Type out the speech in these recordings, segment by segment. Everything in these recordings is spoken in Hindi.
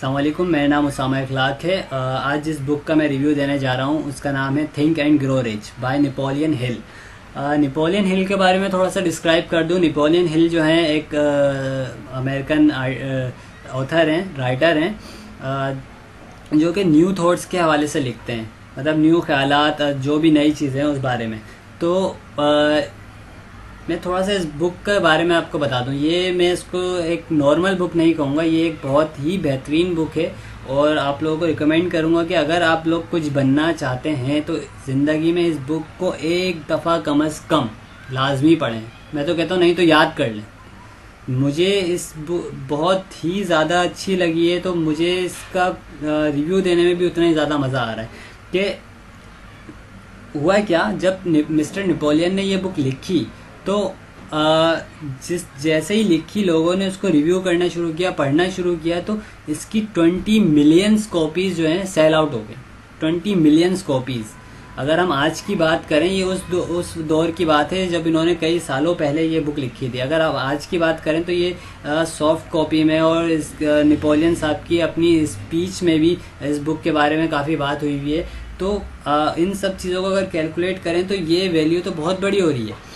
अस्सलाम वालेकुम, मेरा नाम उसामा इखलाक है। आज जिस बुक का मैं रिव्यू देने जा रहा हूँ उसका नाम है think and grow rich by Napoleon Hill. Napoleon Hill के बारे में थोड़ा सा डिस्क्राइब कर दूँ। नेपोलियन हिल जो है एक अमेरिकन ऑथर हैं, राइटर हैं, जो कि न्यू थॉट्स के हवाले से लिखते हैं, मतलब न्यू ख्यालात, जो भी नई चीज़ें हैं उस बारे में। तो मैं थोड़ा सा इस बुक के बारे में आपको बता दूं। ये मैं इसको एक नॉर्मल बुक नहीं कहूँगा, ये एक बहुत ही बेहतरीन बुक है और आप लोगों को रिकमेंड करूँगा कि अगर आप लोग कुछ बनना चाहते हैं तो ज़िंदगी में इस बुक को एक दफ़ा कम से कम लाजमी पढ़ें। मैं तो कहता हूँ नहीं तो याद कर लें। मुझे इस बुक बहुत ही ज़्यादा अच्छी लगी है, तो मुझे इसका रिव्यू देने में भी उतना ही ज़्यादा मज़ा आ रहा है कि हुआ क्या। जब मिस्टर नेपोलियन ने ये बुक लिखी तो जैसे ही लिखी लोगों ने उसको रिव्यू करना शुरू किया, पढ़ना शुरू किया, तो इसकी 20 मिलियन कॉपीज जो हैं सेल आउट हो गई। 20 मिलियन कॉपीज। अगर हम आज की बात करें, ये उस दौर की बात है जब इन्होंने कई सालों पहले ये बुक लिखी थी। अगर आप आज की बात करें तो ये सॉफ्ट कॉपी में, और इस नेपोलियन साहब की अपनी स्पीच में भी इस बुक के बारे में काफ़ी बात हुई है। तो इन सब चीज़ों को अगर कैलकुलेट करें तो ये वैल्यू तो बहुत बड़ी हो रही है।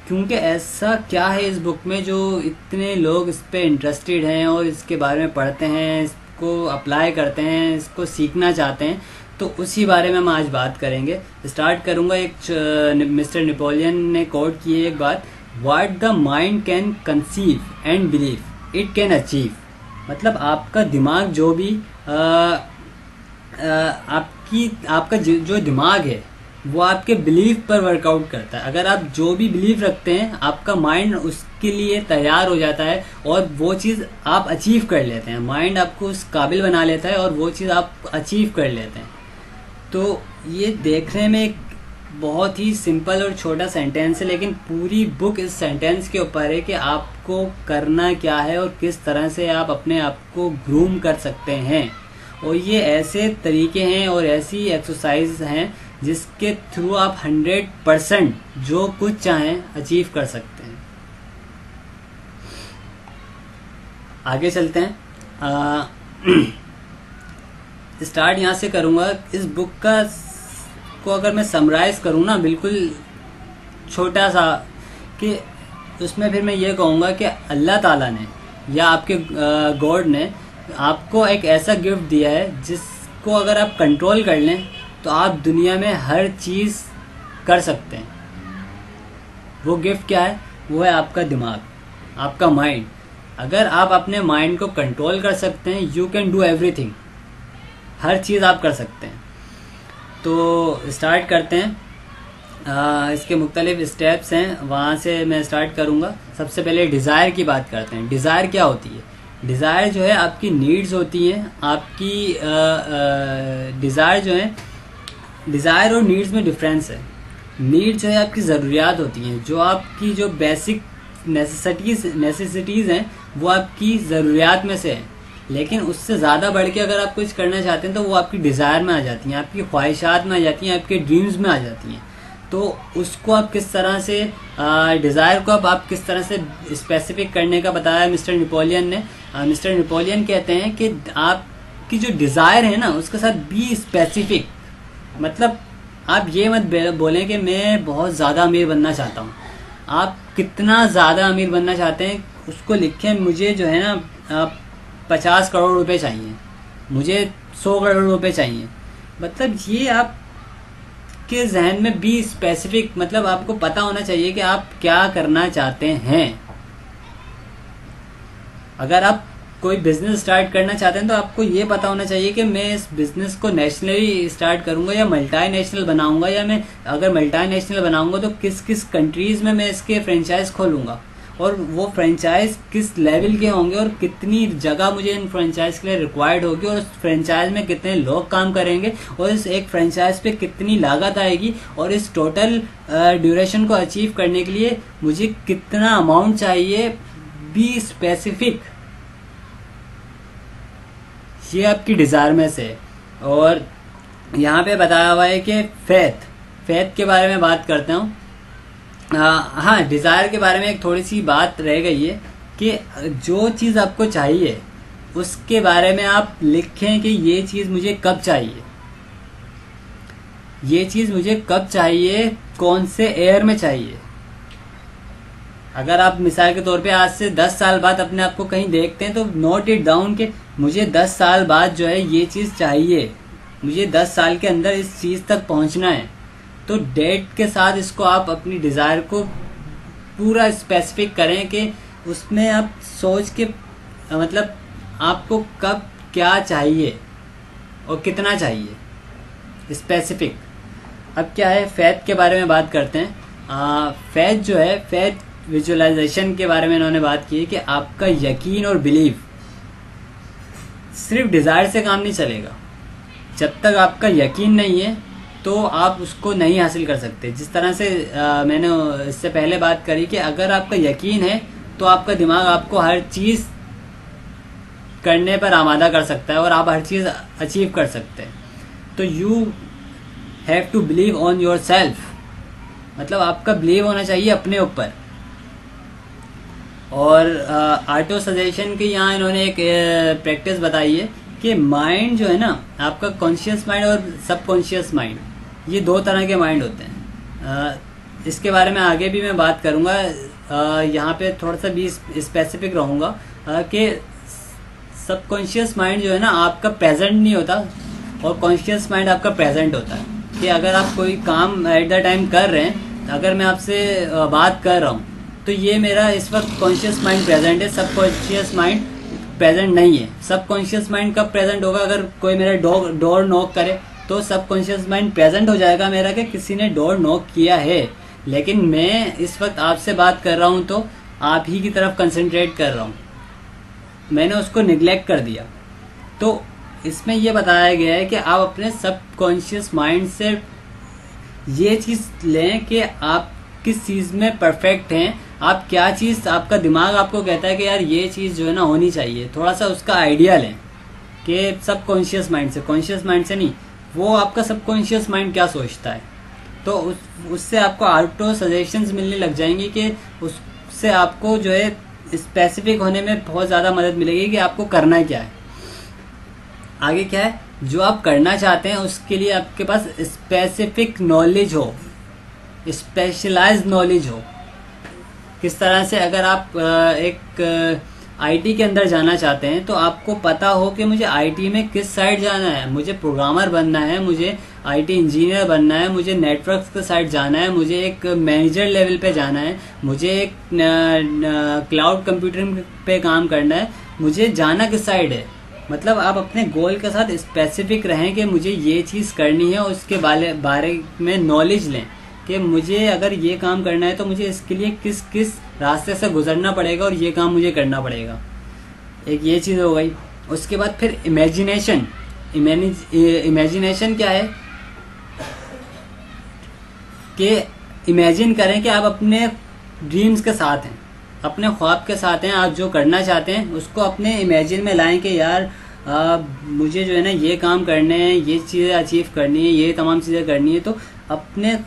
क्योंकि ऐसा क्या है इस बुक में जो इतने लोग इस पे इंटरेस्टेड हैं और इसके बारे में पढ़ते हैं, इसको अप्लाई करते हैं, इसको सीखना चाहते हैं। तो उसी बारे में हम आज बात करेंगे। स्टार्ट करूंगा, एक मिस्टर नेपोलियन ने कोट की है एक बात, what the mind can conceive and believe it can achieve. मतलब आपका दिमाग जो भी आपका जो दिमाग है वो आपके बिलीफ पर वर्कआउट करता है। अगर आप जो भी बिलीफ रखते हैं, आपका माइंड उसके लिए तैयार हो जाता है और वो चीज़ आप अचीव कर लेते हैं। माइंड आपको उस काबिल बना लेता है और वो चीज़ आप अचीव कर लेते हैं। तो ये देखने में एक बहुत ही सिंपल और छोटा सेंटेंस है, लेकिन पूरी बुक इस सेंटेंस के ऊपर है कि आपको करना क्या है और किस तरह से आप अपने आप को ग्रूम कर सकते हैं। और ये ऐसे तरीके हैं और ऐसी एक्सरसाइज हैं जिसके थ्रू आप 100% जो कुछ चाहें अचीव कर सकते हैं। आगे चलते हैं। स्टार्ट यहाँ से करूँगा। इस बुक को अगर मैं समराइज करूँ ना, बिल्कुल छोटा सा, कि उसमें फिर मैं ये कहूँगा कि अल्लाह ताला ने या आपके गॉड ने आपको एक ऐसा गिफ्ट दिया है जिसको अगर आप कंट्रोल कर लें तो आप दुनिया में हर चीज़ कर सकते हैं। वो गिफ्ट क्या है? वो है आपका दिमाग, आपका माइंड। अगर आप अपने माइंड को कंट्रोल कर सकते हैं, यू कैन डू एवरीथिंग। हर चीज़ आप कर सकते हैं। तो स्टार्ट करते हैं। इसके मुख्तलिफ स्टेप्स हैं, वहाँ से मैं स्टार्ट करूँगा। सबसे पहले डिज़ायर की बात करते हैं। डिज़ायर क्या होती है? डिज़ायर जो है आपकी नीड्स होती हैं। आपकी डिज़ायर जो है, डिज़ायर और नीड्स में डिफरेंस है। नीड्स जो है आपकी ज़रूरियात होती हैं, जो आपकी जो बेसिक नेसेसिटीज़ हैं वो आपकी ज़रूरियात में से है। लेकिन उससे ज़्यादा बढ़ के अगर आप कुछ करना चाहते हैं तो वो आपकी डिज़ायर में आ जाती हैं, आपकी ख्वाहिशात में आ जाती हैं, आपके ड्रीम्स में आ जाती हैं। तो उसको आप किस तरह से, डिज़ायर को आप किस तरह से स्पेसिफिक करने का बताया मिस्टर नेपोलियन ने। मिस्टर नेपोलियन कहते हैं कि आपकी जो डिज़ायर है ना, उसके साथ बी स्पेसिफिक। मतलब आप ये मत बोलें कि मैं बहुत ज़्यादा अमीर बनना चाहता हूँ। आप कितना ज़्यादा अमीर बनना चाहते हैं उसको लिखें। मुझे जो है ना 50 करोड़ रुपए चाहिए, मुझे 100 करोड़ रुपए चाहिए। मतलब ये आप के जहन में बी स्पेसिफिक, मतलब आपको पता होना चाहिए कि आप क्या करना चाहते हैं। अगर आप कोई बिजनेस स्टार्ट करना चाहते हैं तो आपको ये पता होना चाहिए कि मैं इस बिजनेस को नेशनली स्टार्ट करूंगा या मल्टीनेशनल बनाऊंगा, या मैं अगर मल्टीनेशनल बनाऊंगा तो किस किस कंट्रीज में मैं इसके फ्रेंचाइज खोलूंगा, और वो फ्रेंचाइज किस लेवल के होंगे और कितनी जगह मुझे इन फ्रेंचाइज के लिए रिक्वायर्ड होगी, और उस फ्रेंचाइज में कितने लोग काम करेंगे, और इस एक फ्रेंचाइज पे कितनी लागत आएगी, और इस टोटल ड्यूरेशन को अचीव करने के लिए मुझे कितना अमाउंट चाहिए। Be specific. ये आपकी डिज़ायर में से। और यहाँ पे बताया हुआ है कि फेथ के बारे में बात करता हूँ। हाँ, डिज़ायर के बारे में एक थोड़ी सी बात रह गई है कि जो चीज़ आपको चाहिए उसके बारे में आप लिखें कि ये चीज़ मुझे कब चाहिए, ये चीज़ मुझे कब चाहिए, कौन से एयर में चाहिए। अगर आप मिसाल के तौर पे आज से 10 साल बाद अपने आप को कहीं देखते हैं तो नोट इट डाउन कि मुझे 10 साल बाद जो है ये चीज़ चाहिए, मुझे 10 साल के अंदर इस चीज़ तक पहुंचना है। तो डेट के साथ इसको आप अपनी डिज़ायर को पूरा स्पेसिफिक करें कि उसमें आप सोच के मतलब आपको कब क्या चाहिए और कितना चाहिए, स्पेसिफिक। अब क्या है, फेथ के बारे में बात करते हैं। फेथ जो है, फेथ विजुअलाइजेशन के बारे में इन्होंने बात की है कि आपका यकीन और बिलीव, सिर्फ डिज़ायर से काम नहीं चलेगा। जब तक आपका यकीन नहीं है तो आप उसको नहीं हासिल कर सकते। जिस तरह से मैंने इससे पहले बात करी कि अगर आपका यकीन है तो आपका दिमाग आपको हर चीज़ करने पर आमादा कर सकता है और आप हर चीज़ अचीव कर सकते हैं। तो you have to believe on yourself, मतलब आपका बिलीव होना चाहिए अपने ऊपर। और ऑटो सजेशन के यहाँ इन्होंने एक प्रैक्टिस बताई है कि माइंड जो है ना, आपका कॉन्शियस माइंड और सबकॉन्शियस माइंड, ये दो तरह के माइंड होते हैं। इसके बारे में आगे भी मैं बात करूँगा। यहाँ पे थोड़ा सा भी स्पेसिफिक रहूँगा कि सबकॉन्शियस माइंड जो है ना आपका प्रेजेंट नहीं होता और कॉन्शियस माइंड आपका प्रेजेंट होता है। कि अगर आप कोई काम एट द टाइम कर रहे हैं, अगर मैं आपसे बात कर रहा हूँ तो ये मेरा इस वक्त कॉन्शियस माइंड प्रेजेंट है, सबकॉन्शियस माइंड प्रेजेंट नहीं है। सबकॉन्शियस माइंड कब प्रेजेंट होगा, अगर कोई मेरा डोर नॉक करे तो सबकॉन्शियस माइंड प्रेजेंट हो जाएगा मेरा कि किसी ने डोर नॉक किया है। लेकिन मैं इस वक्त आपसे बात कर रहा हूँ तो आप ही की तरफ कंसंट्रेट कर रहा हूँ, मैंने उसको निगलेक्ट कर दिया। तो इसमें यह बताया गया है कि आप अपने सबकॉन्शियस माइंड से ये चीज़ लें कि आप किस चीज़ में परफेक्ट हैं, आप क्या चीज़, आपका दिमाग आपको कहता है कि यार ये चीज़ जो है ना होनी चाहिए। थोड़ा सा उसका आइडिया लें कि सबकॉन्शियस माइंड से, कॉन्शियस माइंड से नहीं, वो आपका सबकॉन्शियस माइंड क्या सोचता है। तो उससे आपको ऑटो सजेशंस मिलने लग जाएंगी कि उससे आपको जो है स्पेसिफिक होने में बहुत ज़्यादा मदद मिलेगी कि आपको करना क्या है, आगे क्या है, जो आप करना चाहते हैं उसके लिए आपके पास स्पेसिफिक नॉलेज हो, स्पेशलाइज्ड नॉलेज हो। किस तरह से, अगर आप एक आईटी के अंदर जाना चाहते हैं तो आपको पता हो कि मुझे आईटी में किस साइड जाना है, मुझे प्रोग्रामर बनना है, मुझे आईटी इंजीनियर बनना है, मुझे नेटवर्क्स के साइड जाना है, मुझे एक मैनेजर लेवल पे जाना है, मुझे एक क्लाउड कंप्यूटिंग पे काम करना है, मुझे जाना किस साइड है। मतलब आप अपने गोल के साथ स्पेसिफिक रहें कि मुझे ये चीज़ करनी है और उसके बारे में नॉलेज लें कि मुझे अगर ये काम करना है तो मुझे इसके लिए किस किस रास्ते से गुजरना पड़ेगा और ये काम मुझे करना पड़ेगा। एक ये चीज़ हो गई। उसके बाद फिर इमेजिनेशन। इमेजिनेशन क्या है कि इमेजिन करें कि आप अपने ड्रीम्स के साथ हैं, अपने ख्वाब के साथ हैं, आप जो करना चाहते हैं उसको अपने इमेजिन में लाएं कि यार मुझे जो है ना ये काम करने हैं, ये चीज़ें अचीव करनी है, ये तमाम चीज़ें करनी है। तो अपने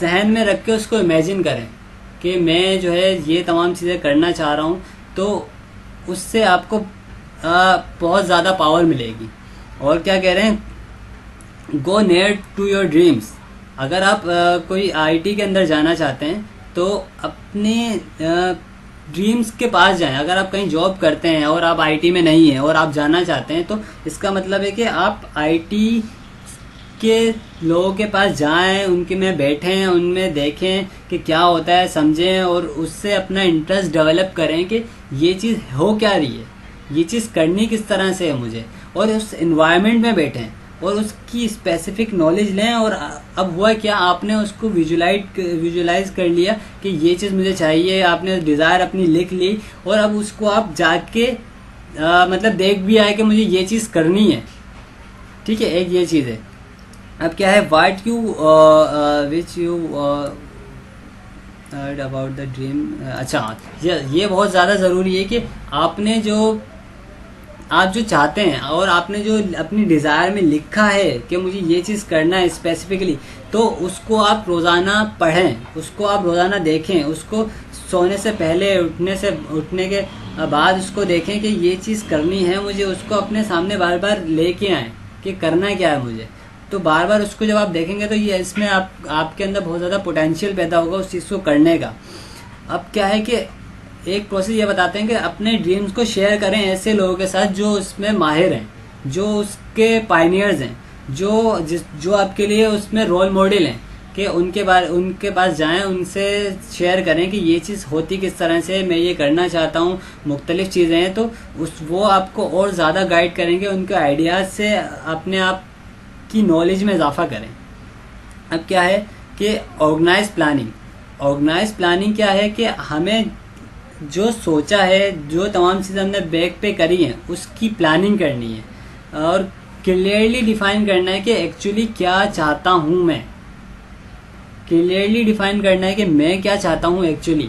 जहन में रख के उसको इमेजिन करें कि मैं जो है ये तमाम चीज़ें करना चाह रहा हूँ। तो उससे आपको बहुत ज़्यादा पावर मिलेगी। और क्या कह रहे हैं, go near to your dreams. अगर आप कोई आईटी के अंदर जाना चाहते हैं तो अपने ड्रीम्स के पास जाएं। अगर आप कहीं जॉब करते हैं और आप आईटी में नहीं हैं और आप जाना चाहते हैं तो इसका मतलब है कि आप आईटी के लोगों के पास जाएं, उनके में बैठें, उनमें देखें कि क्या होता है, समझें और उससे अपना इंटरेस्ट डेवलप करें कि ये चीज़ हो क्या रही है, ये चीज़ करनी किस तरह से है मुझे, और उस एनवायरनमेंट में बैठें और उसकी स्पेसिफिक नॉलेज लें। और अब हुआ क्या, आपने उसको विजुलाइज कर लिया कि ये चीज़ मुझे चाहिए, आपने डिज़ायर अपनी लिख ली और अब उसको आप जाके मतलब देख भी आए कि मुझे ये चीज़ करनी है। ठीक है, एक ये चीज़ है। अब क्या है, what you which you heard about the dream. अच्छा, ये बहुत ज़्यादा ज़रूरी है कि आपने आप जो चाहते हैं और आपने जो अपनी डिज़ायर में लिखा है कि मुझे ये चीज़ करना है स्पेसिफिकली, तो उसको आप रोज़ाना पढ़ें, उसको आप रोज़ाना देखें, उसको सोने से पहले, उठने के बाद उसको देखें कि ये चीज़ करनी है मुझे, उसको अपने सामने बार बार लेके आएँ कि करना क्या है मुझे। तो बार बार उसको जब आप देखेंगे तो ये इसमें आपके अंदर बहुत ज़्यादा पोटेंशियल पैदा होगा उस चीज़ को करने का। अब क्या है कि एक प्रोसेस ये बताते हैं कि अपने ड्रीम्स को शेयर करें ऐसे लोगों के साथ जो उसमें माहिर हैं, जो उसके पायनियर्स हैं, जो आपके लिए उसमें रोल मॉडल हैं, कि उनके पास जाएं, उनसे शेयर करें कि ये चीज़ होती किस तरह से, मैं ये करना चाहता हूँ, मुख्तलिफ चीज़ें हैं। तो वो आपको और ज़्यादा गाइड करेंगे, उनके आइडियाज़ से अपने आप की नॉलेज में इजाफा करें। अब क्या है कि ऑर्गेनाइज प्लानिंग क्या है कि हमें जो सोचा है, जो तमाम चीज़ें हमने बैक पे करी हैं, उसकी प्लानिंग करनी है और क्लियरली डिफाइन करना है कि एक्चुअली क्या चाहता हूँ मैं। क्लियरली डिफाइन करना है कि मैं क्या चाहता हूँ एक्चुअली।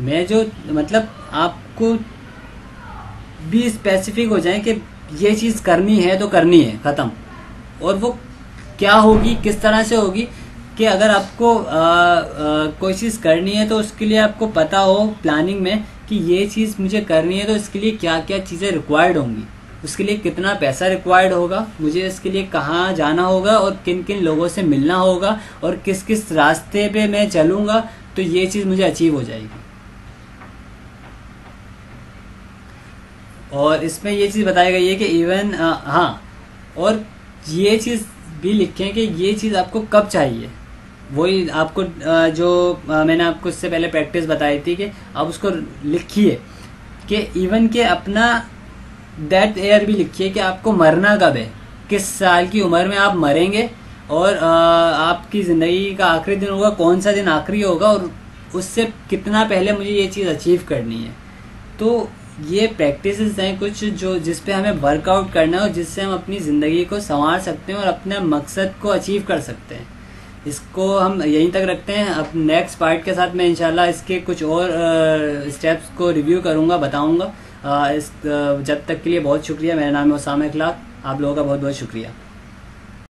मैं जो मतलब आपको भी स्पेसिफिक हो जाए कि ये चीज़ करनी है तो करनी है, ख़त्म। और वो क्या होगी, किस तरह से होगी, कि अगर आपको कोई चीज़ करनी है तो उसके लिए आपको पता हो प्लानिंग में कि ये चीज़ मुझे करनी है तो इसके लिए क्या क्या चीज़ें रिक्वायर्ड होंगी, उसके लिए कितना पैसा रिक्वायर्ड होगा, मुझे इसके लिए कहाँ जाना होगा और किन किन लोगों से मिलना होगा और किस किस रास्ते पे मैं चलूँगा तो ये चीज़ मुझे अचीव हो जाएगी। और इसमें ये चीज़ बताई गई है कि इवन हाँ, और ये चीज़ भी लिखें कि ये चीज़ आपको कब चाहिए। वही आपको जो मैंने आपको इससे पहले प्रैक्टिस बताई थी कि आप उसको लिखिए कि इवन के अपना डेथ ईयर भी लिखिए कि आपको मरना कब है, किस साल की उम्र में आप मरेंगे और आपकी ज़िंदगी का आखिरी दिन होगा, कौन सा दिन आखिरी होगा और उससे कितना पहले मुझे ये चीज़ अचीव करनी है। तो ये प्रैक्टिसेस हैं कुछ जो जिस पे हमें वर्कआउट करना है और जिससे हम अपनी ज़िंदगी को संवार सकते हैं और अपने मकसद को अचीव कर सकते हैं। इसको हम यहीं तक रखते हैं। अब नेक्स्ट पार्ट के साथ मैं इंशाल्लाह इसके कुछ और स्टेप्स को रिव्यू करूँगा, बताऊँगा। जब तक के लिए बहुत शुक्रिया। मेरा नाम है उसामा इखलाक। आप लोगों का बहुत बहुत शुक्रिया।